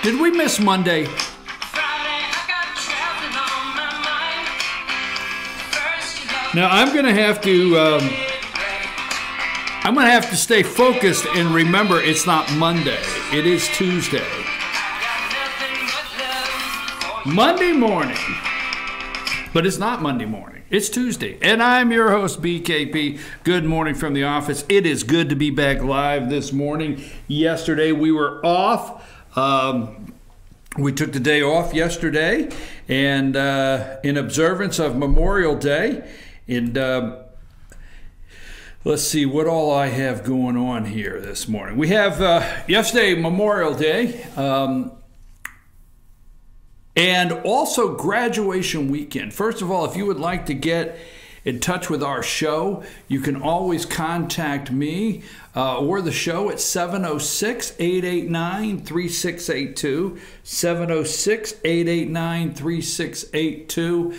Did we miss Monday? Now I'm gonna have to stay focused and remember it's not Monday. It is Tuesday. Monday morning. But it's not Monday morning. It's Tuesday. And I'm your host, BKP. Good morning from the office. It is good to be back live this morning. Yesterday we were off. We took the day off yesterday, and in observance of Memorial Day. And let's see what all I have going on here this morning. We have yesterday Memorial Day, and also graduation weekend. First of all, if you would like to get in touch with our show, you can always contact me or the show at 706-889-3682, 706-889-3682.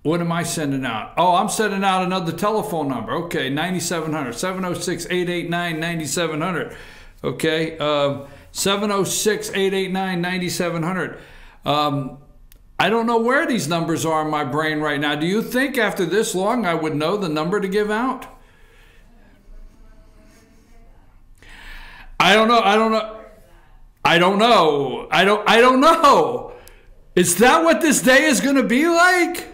What am I sending out? Oh, I'm sending out another telephone number. Okay, 9700, 706-889-9700. Okay, 706-889-9700. I don't know where these numbers are in my brain right now. Do you think after this long I would know the number to give out? I don't know. I don't know. Is that what this day is going to be like?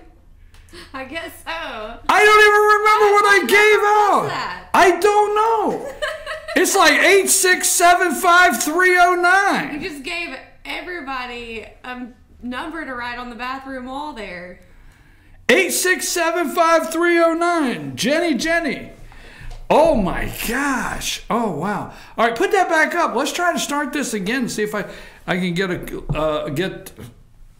I guess so. I don't even remember what I gave out. I don't know. It's like 8675309. You just gave everybody a number to write on the bathroom wall there. 8675309. Jenny. Oh my gosh. Oh wow. All right, put that back up. Let's try to start this again and see if I can get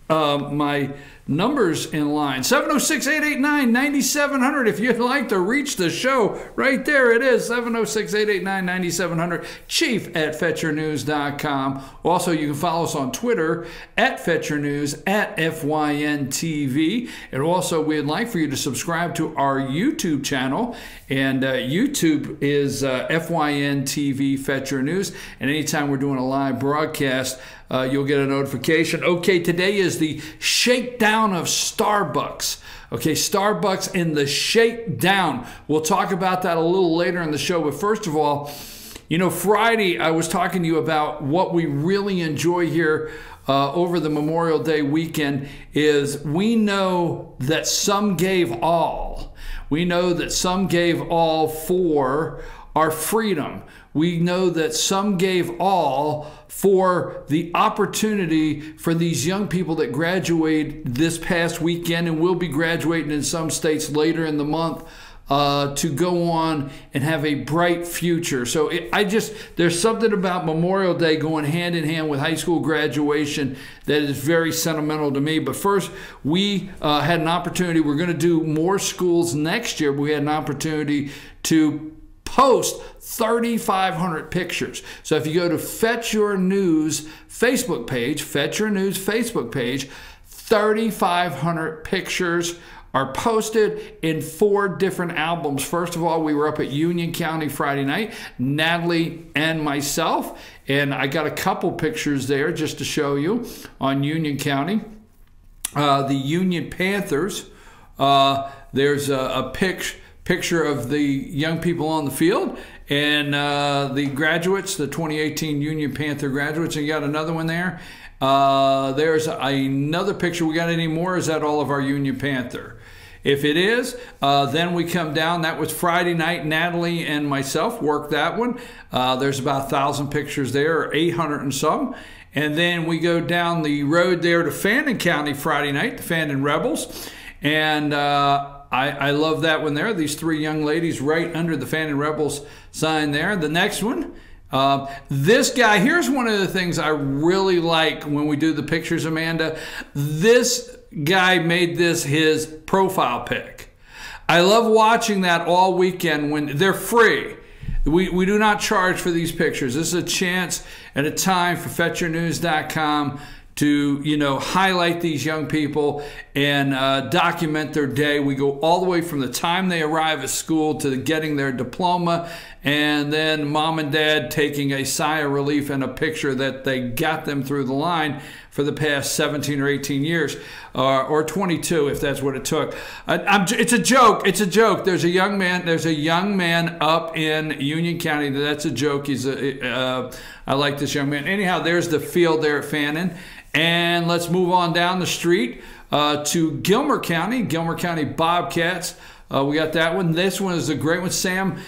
my numbers in line. 706-889-9700. If you'd like to reach the show, right there it is, 706-889-9700. chief@fetchernews.com. Also, you can follow us on Twitter @FetcherNews, @FYNTV. And also, we'd like for you to subscribe to our YouTube channel. And YouTube is FYNTV Fetcher News. And anytime we're doing a live broadcast, you'll get a notification. Okay, today is the shakedown of Starbucks. Okay, Starbucks and the shakedown. We'll talk about that a little later in the show. But first of all, you know, Friday I was talking to you about what we really enjoy here over the Memorial Day weekend is we know that some gave all. We know that some gave all for our freedom. We know that some gave all for the opportunity for these young people that graduate this past weekend and will be graduating in some states later in the month to go on and have a bright future. So there's something about Memorial Day going hand in hand with high school graduation that is very sentimental to me. But first, we had an opportunity. We're going to do more schools next year. We had an opportunity to post 3,500 pictures. So if you go to Fetch Your News Facebook page, 3,500 pictures are posted in 4 different albums. First of all, we were up at Union County Friday night, Natalie and myself, and I got a couple pictures there just to show you on Union County. The Union Panthers, there's a picture of the young people on the field and the graduates, the 2018 Union Panther graduates, and you got another one there. There's another picture. We got any more? Is that all of our Union Panther? If it is, then we come down. That was Friday night. Natalie and myself worked that one. There's about 1,000 pictures there, or 800 and some. And then we go down the road there to Fannin County Friday night, the Fannin Rebels. And I love that one there. These 3 young ladies right under the Fannin Rebels sign there. The next one, this guy, here's one of the things I really like when we do the pictures, Amanda. This guy made this his profile pic. I love watching that all weekend when they're free. We do not charge for these pictures. This is a chance and a time for FetcherNews.com to, you know, highlight these young people and document their day. We go all the way from the time they arrive at school to getting their diploma, and then mom and dad taking a sigh of relief and a picture that they got them through the line for the past 17 or 18 years, or 22 if that's what it took. It's a joke. It's a joke. There's a young man up in Union County. That's a joke. I like this young man. Anyhow, there's the field there at Fannin. And let's move on down the street to Gilmer County Bobcats. We got that one. This one is a great one. Sam,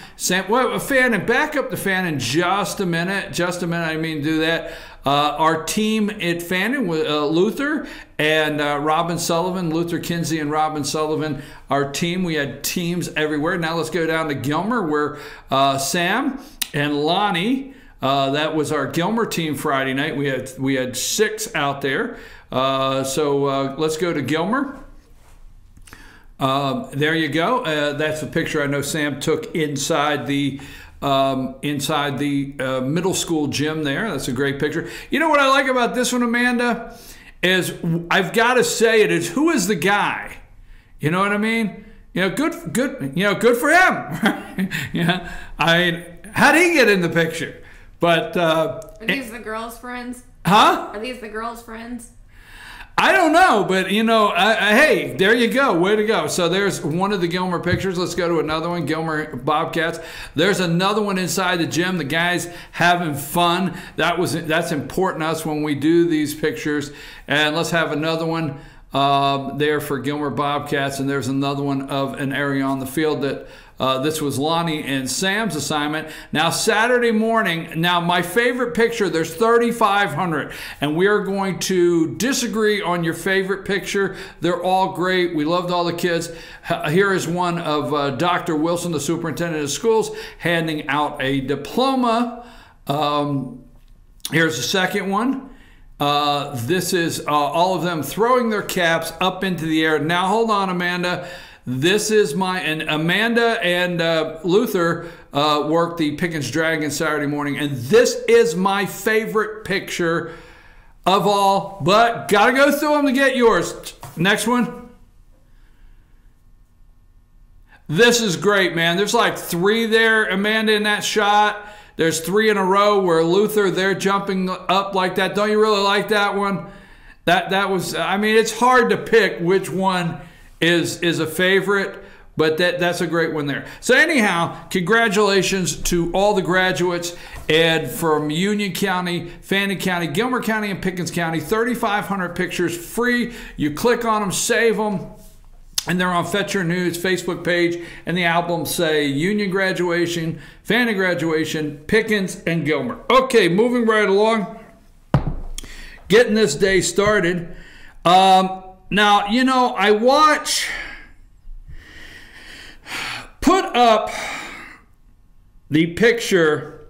well, Fannin, back up to Fannin just a minute. I mean, do that. Our team at Fannin, Luther and Robin Sullivan, Luther Kinsey and Robin Sullivan, our team. We had teams everywhere. Now let's go down to Gilmer, where Sam and Lonnie, that was our Gilmer team Friday night. We had 6 out there. So let's go to Gilmer. There you go. That's a picture I know Sam took inside the middle school gym there. That's a great picture. You know what I like about this one, Amanda, is I've got to say it is, who is the guy? You know what I mean? You know, good. You know, good for him. Yeah. I mean, how did he get in the picture? But are these the girls' friends? Huh? Are these the girls' friends? I don't know, but you know, hey, there you go. Way to go. So there's one of the Gilmer pictures. Let's go to another one, Gilmer Bobcats. There's another one inside the gym. The guys having fun. That's important to us when we do these pictures. And let's have another one there for Gilmer Bobcats. And there's another one of an area on the field that this was Lonnie and Sam's assignment. Now, Saturday morning, now my favorite picture, there's 3,500, and we are going to disagree on your favorite picture. They're all great. We loved all the kids. Here is one of Dr. Wilson, the superintendent of schools, handing out a diploma. Here's the second one. This is all of them throwing their caps up into the air. Now, hold on, Amanda. This is and Amanda and Luther worked the Pickens Dragon Saturday morning, and this is my favorite picture of all, but gotta go through them to get yours. Next one. This is great, man. There's like 3 there, Amanda, in that shot. There's 3 in a row where Luther, they're jumping up like that. Don't you really like that one? That was, I mean, it's hard to pick which one is a favorite, but that's a great one there. So anyhow, congratulations to all the graduates, and from Union County, Fannin County, Gilmer County, and Pickens County. 3,500 pictures, free. You click on them, save them, and they're on Fetch Your News Facebook page, and the albums say Union graduation, Fannin graduation, Pickens, and Gilmer. Okay, moving right along, getting this day started. Now, you know, I put up the picture.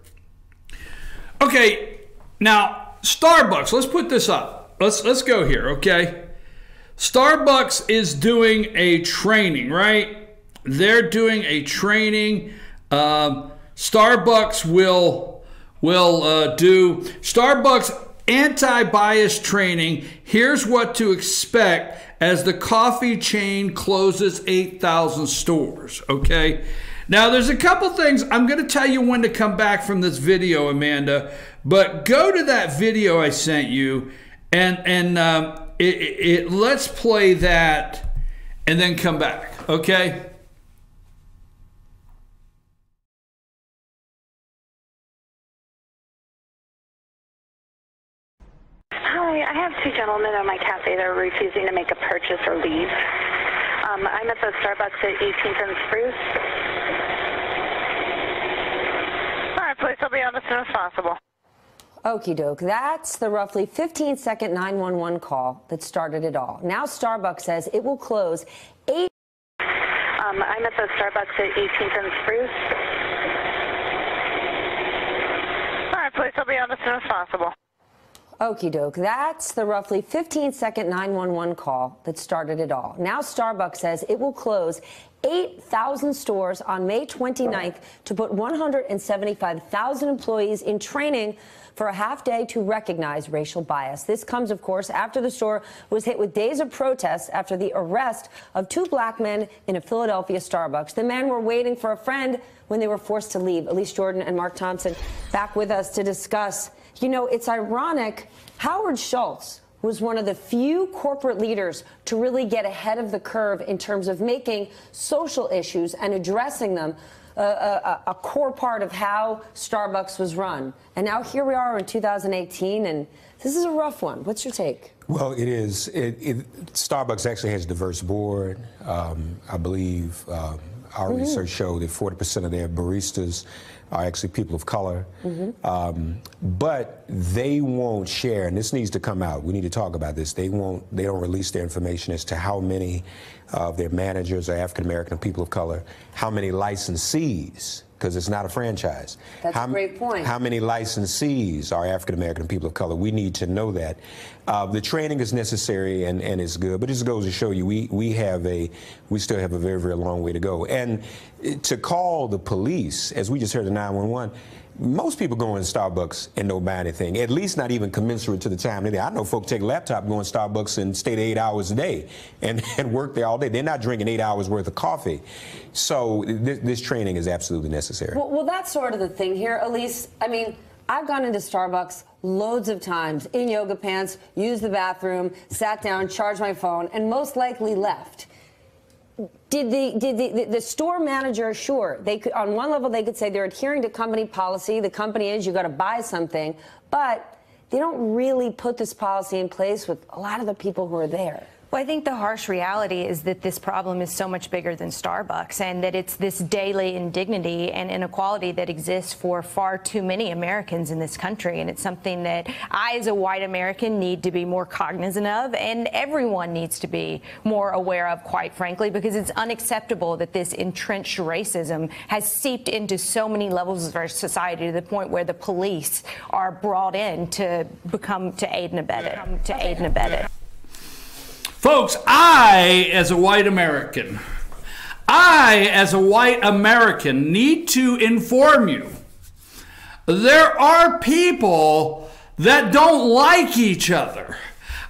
Okay, now, Starbucks, let's put this up. Let's go here, okay? Starbucks is doing a training, right? They're doing a training. Starbucks will do Starbucks anti-bias training. Here's what to expect as the coffee chain closes 8,000 stores, okay? Now, there's a couple things. I'm going to tell you when to come back from this video, Amanda, but go to that video I sent you, and let's play that and then come back, okay? Hi, I have 2 gentlemen at my cafe that are refusing to make a purchase or leave. I'm at the Starbucks at 18th and Spruce. All right, please, I'll be on as soon as possible. Okie doke. That's the roughly 15-second 911 call that started it all. Now Starbucks says it will close 8. I'm at the Starbucks at 18th and Spruce. All right, please, I'll be on as soon as possible. Okie doke. That's the roughly 15-second 911 call that started it all. Now Starbucks says it will close 8,000 stores on May 29th to put 175,000 employees in training for a half day to recognize racial bias. This comes, of course, after the store was hit with days of protests after the arrest of 2 black men in a Philadelphia Starbucks. The men were waiting for a friend when they were forced to leave. Elise Jordan and Mark Thompson back with us to discuss. You know, it's ironic. Howard Schultz was one of the few corporate leaders to really get ahead of the curve in terms of making social issues and addressing them a core part of how Starbucks was run. And now here we are in 2018, and this is a rough one. What's your take? Well, it is. Starbucks actually has a diverse board. I believe our research showed that 40% of their baristas are actually people of color. But they won't share, and this needs to come out. We need to talk about this. They don't release their information as to how many of their managers are African American people of color, how many licensees, because it's not a franchise. That's a great point. How many licensees are African American people of color? We need to know that. The training is necessary and it's good, but it just goes to show you we still have a very, very long way to go. And to call the police, as we just heard the 911, most people go in Starbucks and don't buy anything, at least not even commensurate to the time they're there. I know folk take a laptop, go in Starbucks and stay there 8 hours a day and work there all day. They're not drinking 8 hours worth of coffee. So this training is absolutely necessary. Well, that's sort of the thing here, Elise. I mean, I've gone into Starbucks loads of times in yoga pants, used the bathroom, sat down, charged my phone, and most likely left. Did the store manager, sure, they could, on one level they could say they're adhering to company policy. The company is, you got to buy something, but they don't really put this policy in place with a lot of the people who are there. Well, I think the harsh reality is that this problem is so much bigger than Starbucks, and that it's this daily indignity and inequality that exists for far too many Americans in this country. And it's something that I, as a white American, need to be more cognizant of, and everyone needs to be more aware of, quite frankly, because it's unacceptable that this entrenched racism has seeped into so many levels of our society to the point where the police are brought in to aid and abet it. Folks, I, as a white American, need to inform you there are people that don't like each other.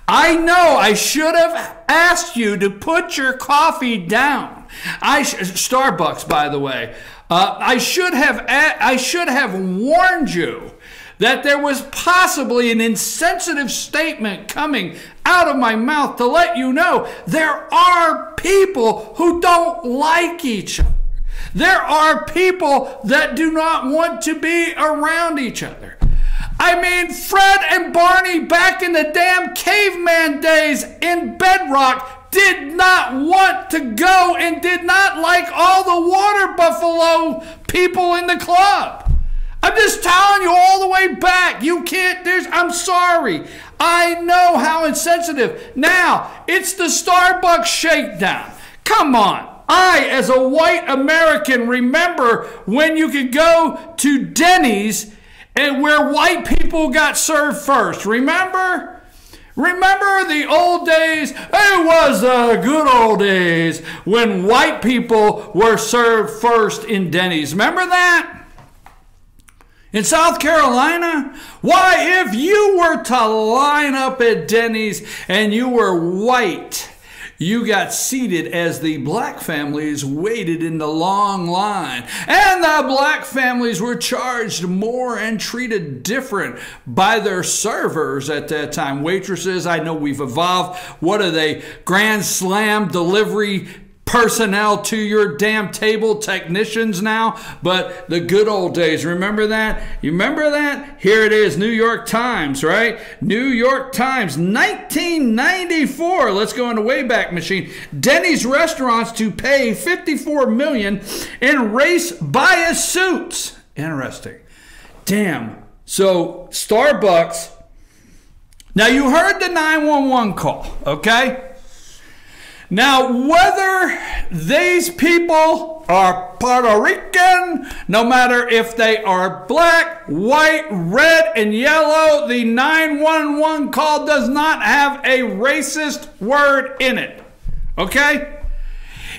I know I should have asked you to put your coffee down. Starbucks, by the way. I should have warned you that there was possibly an insensitive statement coming out of my mouth to let you know there are people who don't like each other. There are people that do not want to be around each other. I mean, Fred and Barney back in the damn caveman days in Bedrock did not want to go and did not like all the water buffalo people in the club. I'm just telling you all the way back. You can't, I'm sorry. I know how insensitive. Now, it's the Starbucks shakedown. Come on. I, as a white American, remember when you could go to Denny's and where white people got served first. Remember? Remember the old days? It was the good old days when white people were served first in Denny's. Remember that? In South Carolina? Why, if you were to line up at Denny's and you were white, you got seated as the black families waited in the long line. And the black families were charged more and treated different by their servers at that time. Waitresses, I know we've evolved. What are they? Grand Slam delivery personnel to your damn table, technicians now. But the good old days, remember that? You remember that? Here it is, New York Times, right? New York Times, 1994. Let's go in the Wayback Machine. Denny's restaurants to pay $54 million in race bias suits. Interesting. Damn. So Starbucks. Now you heard the 911 call, okay? Now, whether these people are Puerto Rican, no matter if they are black, white, red, and yellow, the 911 call does not have a racist word in it. Okay?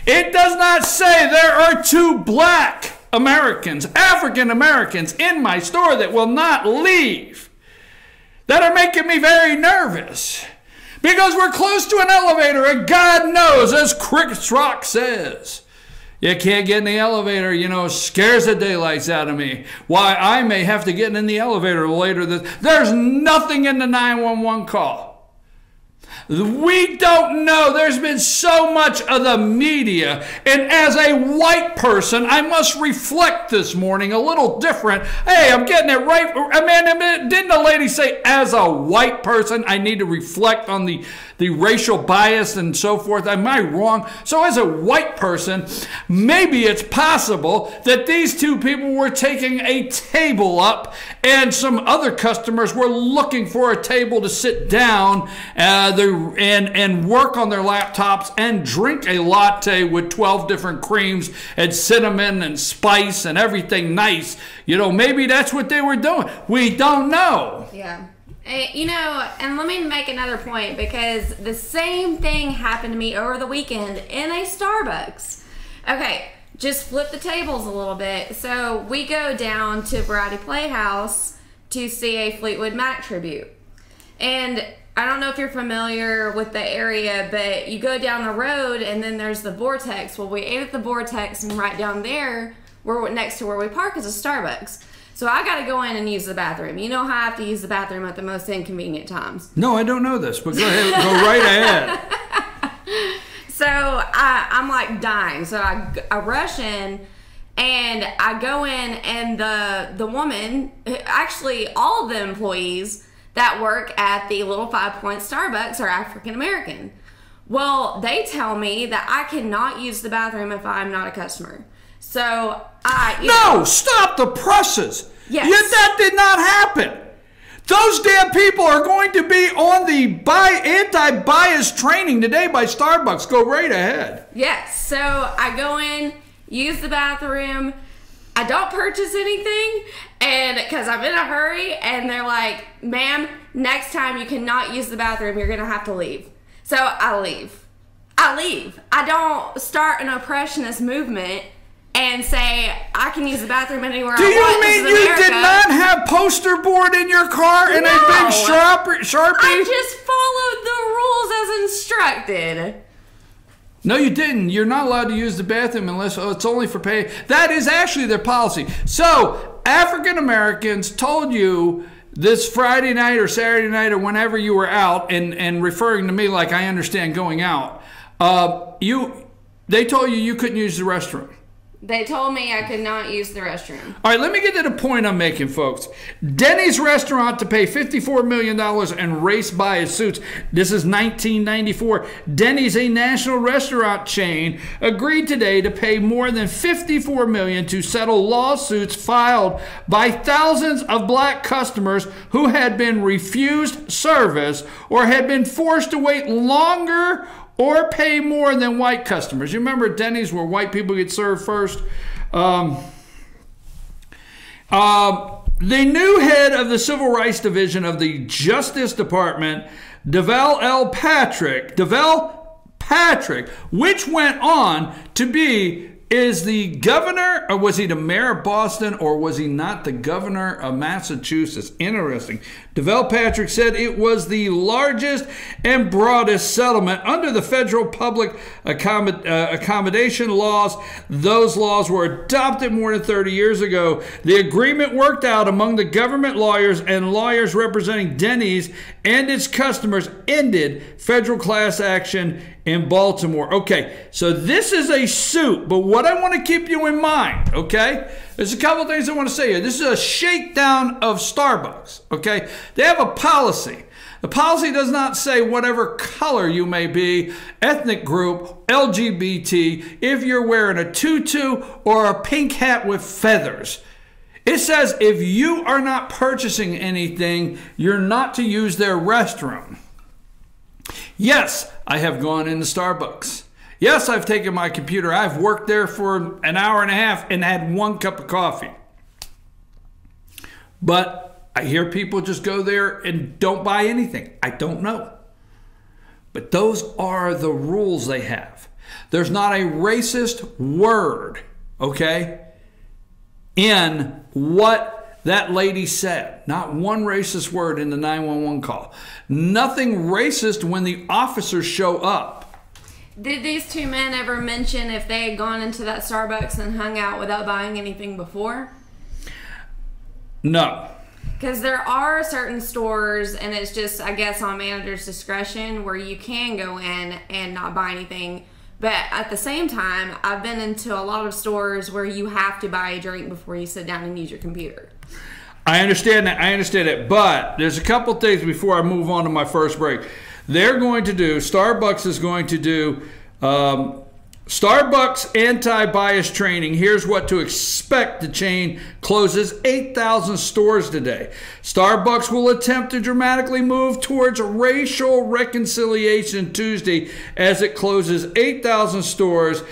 It does not say there are 2 black Americans, African Americans in my store that will not leave, that are making me very nervous. Because we're close to an elevator, and God knows, as Chris Rock says, you can't get in the elevator, you know, scares the daylights out of me. Why, I may have to get in the elevator later. There's nothing in the 911 call. We don't know. There's been so much of the media. And as a white person, I must reflect this morning a little different. Hey, I'm getting it right. Man, didn't the lady say, as a white person, I need to reflect on the racial bias and so forth? Am I wrong? So as a white person, maybe it's possible that these 2 people were taking a table up and some other customers were looking for a table to sit down and work on their laptops and drink a latte with 12 different creams and cinnamon and spice and everything nice. You know, maybe that's what they were doing. We don't know. Yeah. You know, and let me make another point, because the same thing happened to me over the weekend in a Starbucks. Okay, just flip the tables a little bit. So we go down to Variety Playhouse to see a Fleetwood Mac tribute. And I don't know if you're familiar with the area, but you go down the road and then there's the Vortex. Well, we ate at the Vortex, and right down there, we're next to where we park, is a Starbucks. So I got to go in and use the bathroom. You know how I have to use the bathroom at the most inconvenient times. No, I don't know this, but go ahead, go right ahead. So I'm like dying. So I rush in, and I go in, and the woman, actually all of the employees that work at the Little 5 Point Starbucks are African American. Well, they tell me that I cannot use the bathroom if I'm not a customer. So No, stop the presses. Yes. That did not happen. Those damn people are going to be on the anti-bias training today by Starbucks. Go right ahead. Yes. So I go in, use the bathroom. I don't purchase anything, and because I'm in a hurry, and they're like, ma'am, next time you cannot use the bathroom. You're going to have to leave. So I leave. I don't start an oppressionist movement and say, I can use the bathroom anywhere I want. Do you mean you did not have poster board in your car and a big Sharpie? I just followed the rules as instructed. No, you didn't. You're not allowed to use the bathroom unless it's only for pay. That is actually their policy. So, African Americans told you this Friday night or Saturday night or whenever you were out, and referring to me like I understand going out, they told you couldn't use the restroom. They told me I could not use the restroom. All right, let me get to the point I'm making, folks. Denny's restaurant to pay $54 million in race bias suits. This is 1994. Denny's, a national restaurant chain, agreed today to pay more than $54 million to settle lawsuits filed by thousands of black customers who had been refused service or had been forced to wait longer or pay more than white customers. You remember Denny's where white people get served first? The new head of the Civil Rights Division of the Justice Department, Deval Patrick, which went on to be, is the governor, or was he the mayor of Boston, or was he not the governor of Massachusetts? Interesting. Deval Patrick said it was the largest and broadest settlement under the federal public accommodation laws. Those laws were adopted more than 30 years ago. The agreement worked out among the government lawyers and lawyers representing Denny's and its customers ended federal class action in Baltimore. Okay, so this is a suit, but what I want to keep you in mind, okay? There's a couple of things I want to say here. This is a shakedown of Starbucks, okay? They have a policy. The policy does not say whatever color you may be, ethnic group, LGBT, if you're wearing a tutu or a pink hat with feathers. It says if you are not purchasing anything, you're not to use their restroom. Yes, I have gone into Starbucks. Yes, I've taken my computer. I've worked there for an hour and a half and had 1 cup of coffee. But I hear people just go there and don't buy anything. I don't know. But those are the rules they have. There's not a racist word, okay, in what that lady said. Not one racist word in the 911 call. Nothing racist when the officers show up. Did these two men ever mention if they had gone into that Starbucks and hung out without buying anything before? No. Because there are certain stores, and it's just, I guess, on manager's discretion, where you can go in and not buy anything. But at the same time, I've been into a lot of stores where you have to buy a drink before you sit down and use your computer. I understand that. I understand it. But there's a couple things before I move on to my first break. They're going to do, Starbucks is going to do Starbucks anti-bias training. Here's what to expect. The chain closes 8,000 stores today. Starbucks will attempt to dramatically move towards racial reconciliation Tuesday as it closes 8,000 stores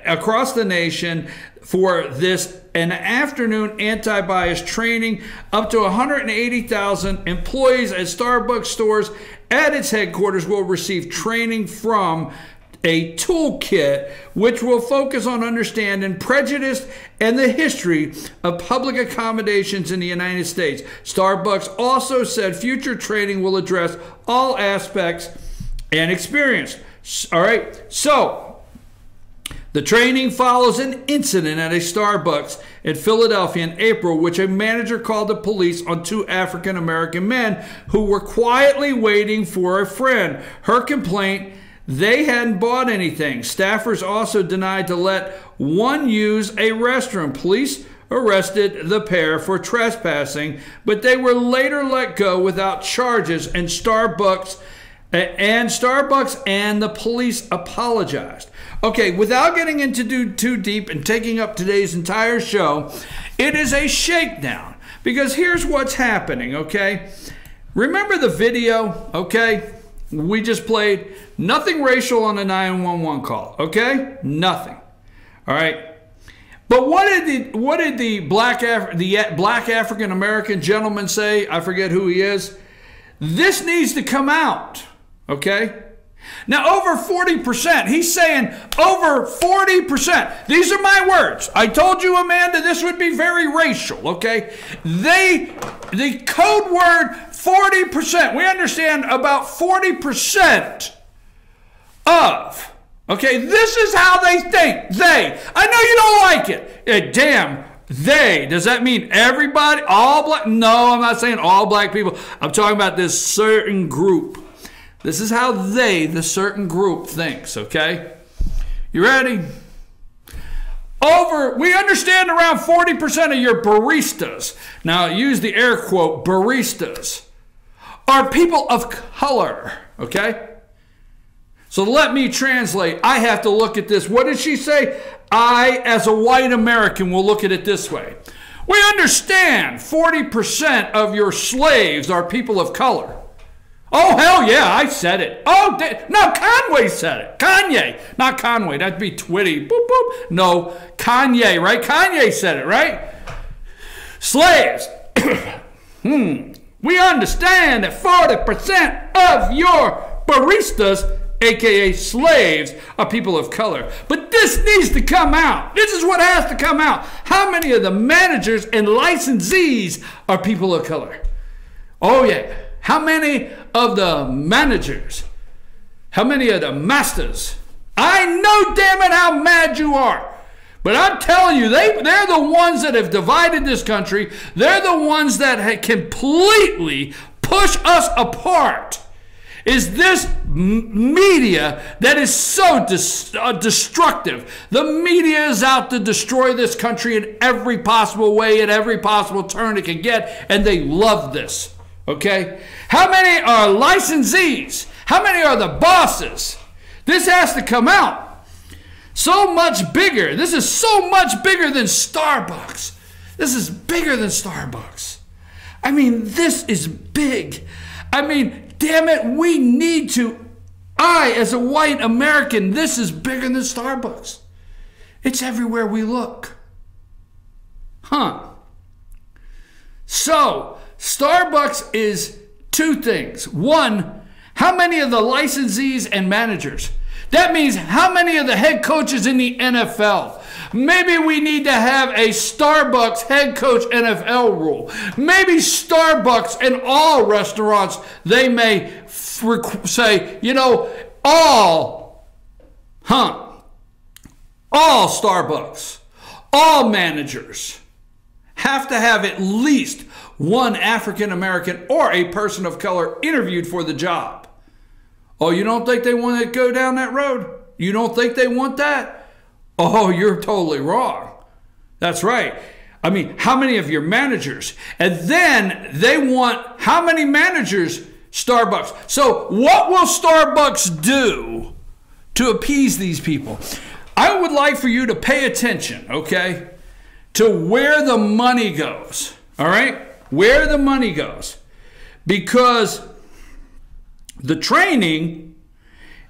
across the nation for this an afternoon anti-bias training. Up to 180,000 employees at Starbucks stores at its headquarters will receive training from a toolkit which will focus on understanding prejudice and the history of public accommodations in the United States. Starbucks also said future training will address all aspects and experience. All right, so the training follows an incident at a Starbucks in Philadelphia in April, which a manager called the police on 2 African-American men who were quietly waiting for a friend. Her complaint, they hadn't bought anything. Staffers also denied to let one use a restroom. Police arrested the pair for trespassing, but they were later let go without charges, and Starbucks and the police apologized. Okay, without getting into too deep and taking up today's entire show, it is a shakedown. Because here's what's happening, okay? Remember the video, okay? We just played. Nothing racial on the 911 call, okay? Nothing. All right? But what did the black African American gentleman say? I forget who he is. This needs to come out, okay? Now, over 40%, he's saying over 40%. These are my words. I told you, Amanda, this would be very racial, okay? The code word 40%, we understand about 40% of, okay, this is how they think. They. I know you don't like it. Damn. They. Does that mean everybody? All black? No, I'm not saying all black people. I'm talking about this certain group. This is how they, the certain group, thinks, okay? You ready? We understand around 40% of your baristas, now use the air quote, baristas, are people of color, okay? So let me translate. I have to look at this. What did she say? I, as a white American, will look at it this way. We understand 40% of your slaves are people of color. Oh, hell yeah, I said it. Oh, no, Conway said it. Kanye, not Conway, that'd be Twitty. Boop, boop. No, Kanye, right? Kanye said it, right? Slaves. We understand that 40% of your baristas, aka slaves, are people of color. But this needs to come out. This is what has to come out. How many of the managers and licensees are people of color? Oh, yeah. How many of the managers? How many of the masters? I know, damn it, how mad you are. But I'm telling you, they're the ones that have divided this country. They're the ones that have completely push us apart. Is this media that is so destructive. The media is out to destroy this country in every possible way, at every possible turn it can get, and they love this. Okay? How many are licensees? How many are the bosses? This has to come out. So much bigger. This is so much bigger than Starbucks. This is bigger than Starbucks. I mean, this is big. I mean, damn it, we need to I, as a white American, this is bigger than Starbucks. It's everywhere we look. Huh. So, Starbucks is two things. One, how many of the licensees and managers? That means how many of the head coaches in the NFL? Maybe we need to have a Starbucks head coach NFL rule. Maybe Starbucks and all restaurants, they may say, you know, all Starbucks, all managers have to have at least one African American or a person of color interviewed for the job. Oh, you don't think they want to go down that road? You don't think they want that? Oh, you're totally wrong. That's right. I mean, how many of your managers? And then they want how many managers? Starbucks. So what will Starbucks do to appease these people? I would like for you to pay attention, okay, to where the money goes. All right? Where the money goes. Because the training,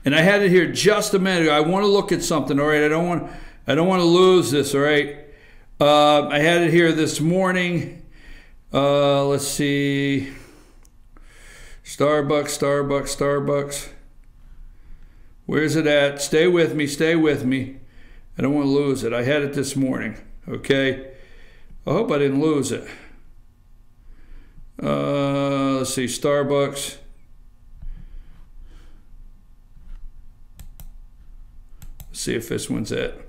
and I had it here just a minute ago. I want to look at something, all right? I don't want to lose this, all right? I had it here this morning. Let's see. Starbucks. Where's it at? Stay with me. I don't want to lose it. I had it this morning, okay? I hope I didn't lose it. Let's see, Starbucks. Let's see if this one's it.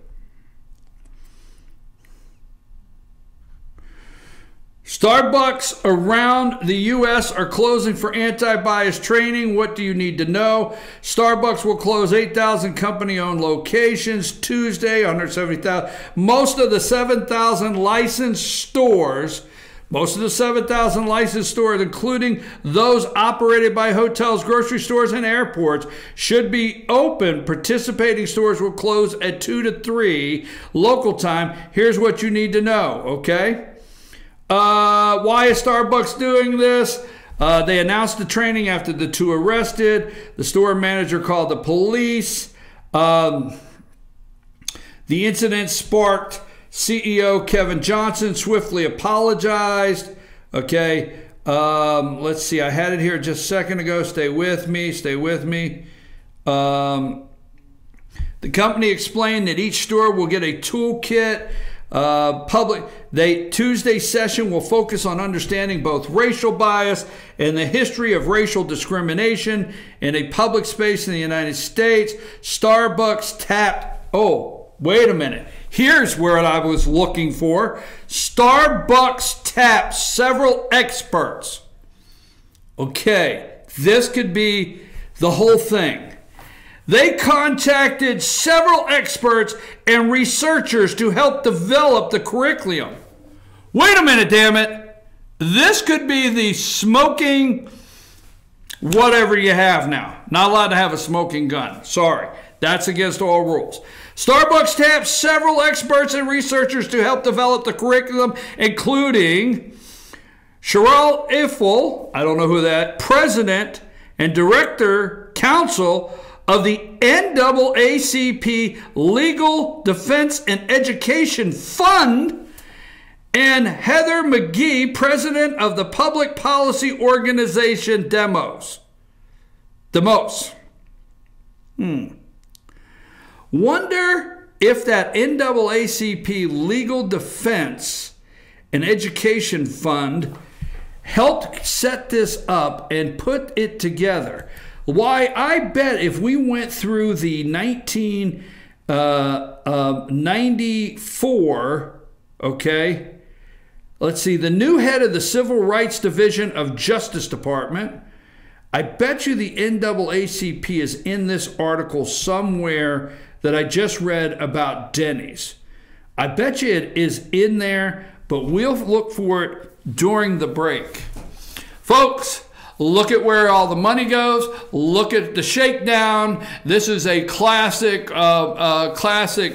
Starbucks around the U.S. are closing for anti-bias training. What do you need to know? Starbucks will close 8,000 company-owned locations Tuesday, 170,000. Most of the 7,000 licensed stores, including those operated by hotels, grocery stores, and airports, should be open. Participating stores will close at 2 to 3 local time. Here's what you need to know, okay? Why is Starbucks doing this? They announced the training after the 2 arrested. The store manager called the police. The incident sparked CEO Kevin Johnson swiftly apologized. Okay, let's see. I had it here just a second ago. Stay with me. The company explained that each store will get a toolkit. Tuesday session will focus on understanding both racial bias and the history of racial discrimination in a public space in the United States. Starbucks tapped. Oh, wait a minute. Here's where I was looking for. Starbucks tapped several experts. Okay, this could be the whole thing. They contacted several experts and researchers to help develop the curriculum. Wait a minute, damn it. This could be the smoking whatever you have now. Not allowed to have a smoking gun. Sorry. That's against all rules. Starbucks tapped several experts and researchers to help develop the curriculum, including Cheryl Iffel, I don't know who that, President and Director Counsel of the NAACP Legal Defense and Education Fund, and Heather McGee, President of the public policy organization Demos. Wonder if that NAACP Legal Defense and Education Fund helped set this up and put it together. Why, I bet if we went through the 1994, okay, let's see, the new head of the Civil Rights Division of Justice Department, I bet you the NAACP is in this article somewhere that I just read about Denny's. I bet you it is in there, but we'll look for it during the break. Folks, look at where all the money goes. Look at the shakedown. This is a classic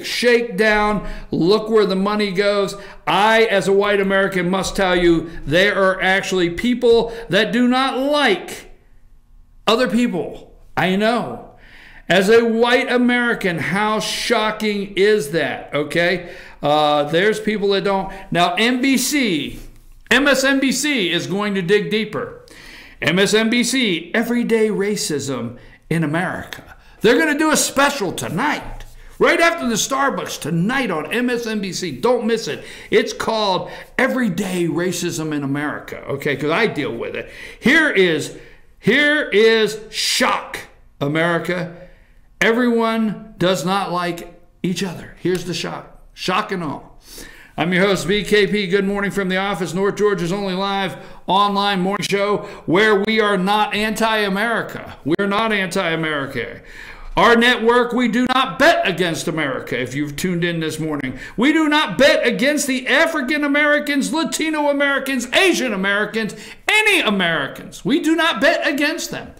shakedown. Look where the money goes. I, as a white American, must tell you, there are actually people that do not like other people. I know. As a white American, how shocking is that? Okay, there's people that don't. Now, MSNBC is going to dig deeper. MSNBC, Everyday Racism in America. They're going to do a special tonight, right after the Starbucks, tonight on MSNBC. Don't miss it. It's called Everyday Racism in America, okay, because I deal with it. Here is shock, America. Everyone does not like each other. Here's the shock. Shock and awe. I'm your host, BKP. Good morning from the office. North Georgia's only live online morning show where we are not anti-America. We're not anti-America. Our network, we do not bet against America, if you've tuned in this morning. We do not bet against the African Americans, Latino Americans, Asian Americans, any Americans. We do not bet against them.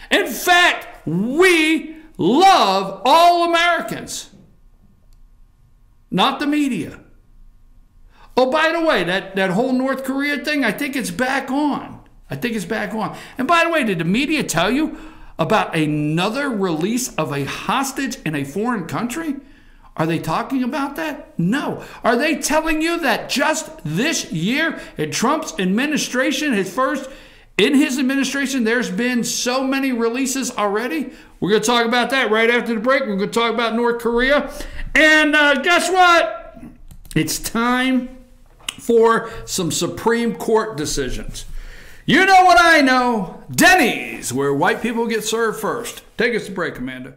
In fact, we love all Americans, not the media. Oh, by the way, that whole North Korea thing, I think it's back on. And by the way, did the media tell you about another release of a hostage in a foreign country? Are they talking about that? No. Are they telling you that just this year in Trump's administration, in his administration, there's been so many releases already? We're going to talk about that right after the break. We're going to talk about North Korea. And guess what? It's time for some Supreme Court decisions. You know what I know? Denny's, where white people get served first. Take us to break, Amanda.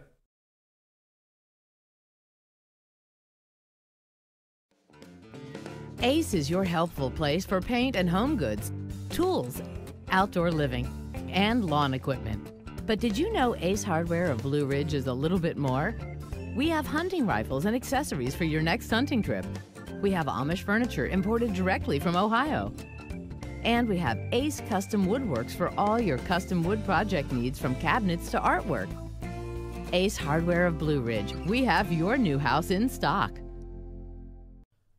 Ace is your helpful place for paint and home goods, tools, outdoor living, and lawn equipment. But did you know Ace Hardware of Blue Ridge is a little bit more? We have hunting rifles and accessories for your next hunting trip. We have Amish furniture imported directly from Ohio. And we have Ace Custom Woodworks for all your custom wood project needs, from cabinets to artwork. Ace Hardware of Blue Ridge. We have your new house in stock.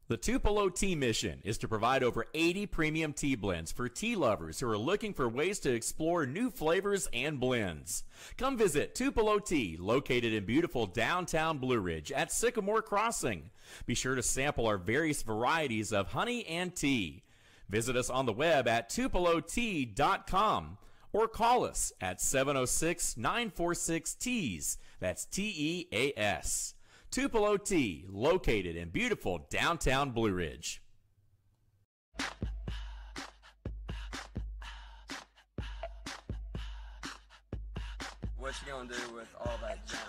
The Tupelo Tea mission is to provide over 80 premium tea blends for tea lovers who are looking for ways to explore new flavors and blends. Come visit Tupelo Tea, located in beautiful downtown Blue Ridge at Sycamore Crossing. Be sure to sample our various varieties of honey and tea. Visit us on the web at tupelotea.com or call us at 706-946-TEAS. That's TEAS. Tupelo Tea, located in beautiful downtown Blue Ridge. What you gonna do with all that junk?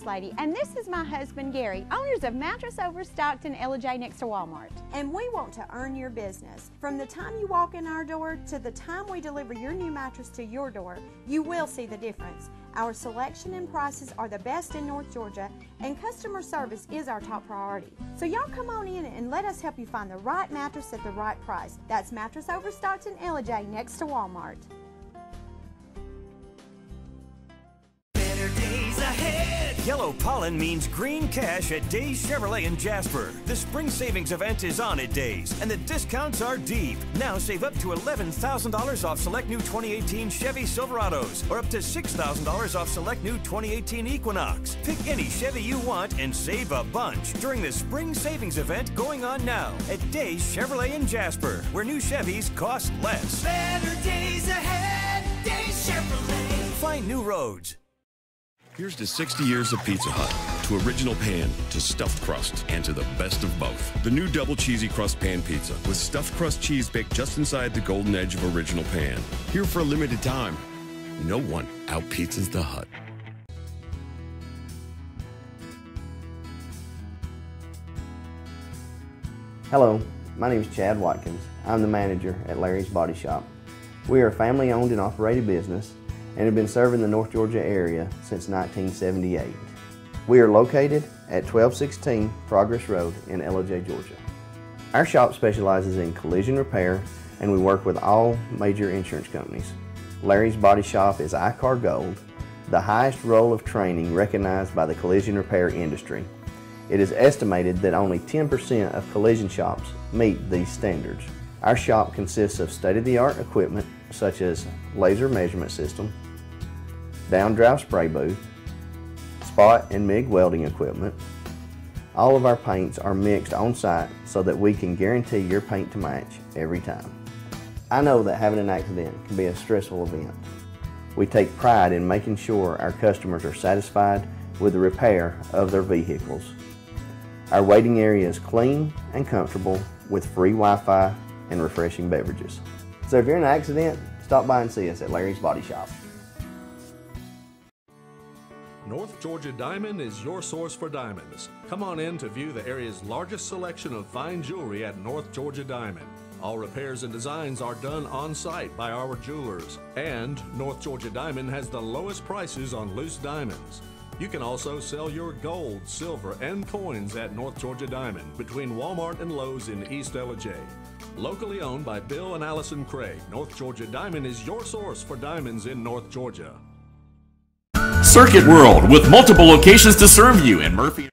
Lady, and this is my husband Gary, owners of Mattress Overstocked in LJ next to Walmart. And we want to earn your business. From the time you walk in our door to the time we deliver your new mattress to your door, you will see the difference. Our selection and prices are the best in North Georgia, and customer service is our top priority. So y'all come on in and let us help you find the right mattress at the right price. That's Mattress Overstocked in LJ next to Walmart. Better days ahead. Yellow pollen means green cash at Days Chevrolet in Jasper. The spring savings event is on at Days, and the discounts are deep. Now save up to $11,000 off select new 2018 Chevy Silverados, or up to $6,000 off select new 2018 Equinox. Pick any Chevy you want and save a bunch during the spring savings event going on now at Days Chevrolet in Jasper, where new Chevys cost less. Better days ahead, Days Chevrolet. Find new roads. Here's to 60 years of Pizza Hut, to original pan, to stuffed crust, and to the best of both. The new double cheesy crust pan pizza with stuffed crust cheese baked just inside the golden edge of original pan. Here for a limited time. No one out-pizzas the Hut. Hello, my name is Chad Watkins. I'm the manager at Larry's Body Shop. We are a family-owned and operated business and have been serving the North Georgia area since 1978. We are located at 1216 Progress Road in LJ, Georgia. Our shop specializes in collision repair, and we work with all major insurance companies. Larry's Body Shop is ICAR Gold, the highest role of training recognized by the collision repair industry. It is estimated that only 10% of collision shops meet these standards. Our shop consists of state-of-the-art equipment such as laser measurement system, down-drive spray booth, spot and MIG welding equipment. All of our paints are mixed on-site so that we can guarantee your paint to match every time. I know that having an accident can be a stressful event. We take pride in making sure our customers are satisfied with the repair of their vehicles. Our waiting area is clean and comfortable with free Wi-Fi and refreshing beverages. So if you're in an accident, stop by and see us at Larry's Body Shop. North Georgia Diamond is your source for diamonds. Come on in to view the area's largest selection of fine jewelry at North Georgia Diamond. All repairs and designs are done on-site by our jewelers. And North Georgia Diamond has the lowest prices on loose diamonds. You can also sell your gold, silver, and coins at North Georgia Diamond between Walmart and Lowe's in East LJ. Locally owned by Bill and Allison Craig, North Georgia Diamond is your source for diamonds in North Georgia. Circuit World, with multiple locations to serve you in Murphy.